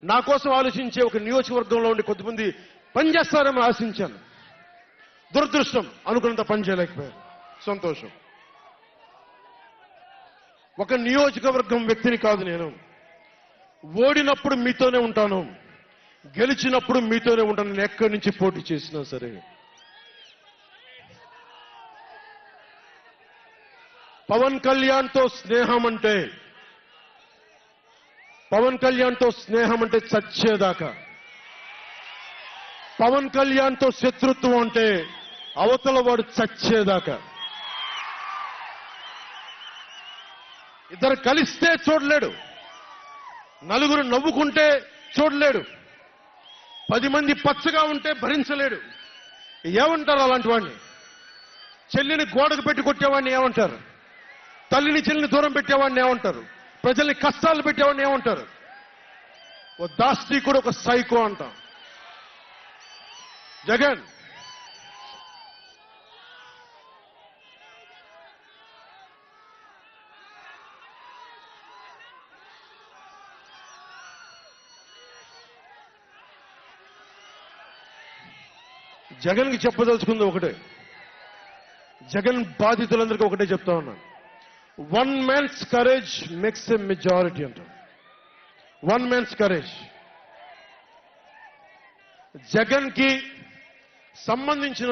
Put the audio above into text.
నా కోసం ఆలోచించే ఒక నియోజకవర్గంలో ఉండి కొద్దిమంది పనిచేస్తారని ఆశించాను. దురదృష్టం అనుకున్నంత పని చేయలేకపోయారు. సంతోషం. ఒక నియోజకవర్గం వ్యక్తిని కాదు నేను. ఓడినప్పుడు మీతోనే ఉంటాను, గెలిచినప్పుడు మీతోనే ఉంటాను. నేను ఎక్కడి నుంచి పోటీ చేసినా సరే. పవన్ కళ్యాణ్తో స్నేహం అంటే చచ్చేదాకా. పవన్ కళ్యాణ్తో శత్రుత్వం అంటే అవతల వాడు చచ్చేదాకా. ఇద్దరు కలిస్తే చూడలేడు, నలుగురు నవ్వుకుంటే చూడలేడు, 10 మంది పచ్చగా ఉంటే భరించలేడు. ఏమంటారు అలాంటి వాడిని? చెల్లిని గోడకు పెట్టి కొట్టేవాడిని ఏమంటారు? తల్లిని చెల్లిని దూరం పెట్టేవాడిని ఏమంటారు? ప్రజల్ని కష్టాలు పెట్టేవాడిని ఏమంటారు? ఓ దాస్తికుడు, ఒక సైకో అంటాం. జగన్ జగన్కి చెప్పదలుచుకుంది ఒకటే. జగన్ బాధితులందరికీ ఒకటే చెప్తా ఉన్నాను. 1 man's courage makes a majority అంట. 1 man's courage. జగన్కి సంబంధించిన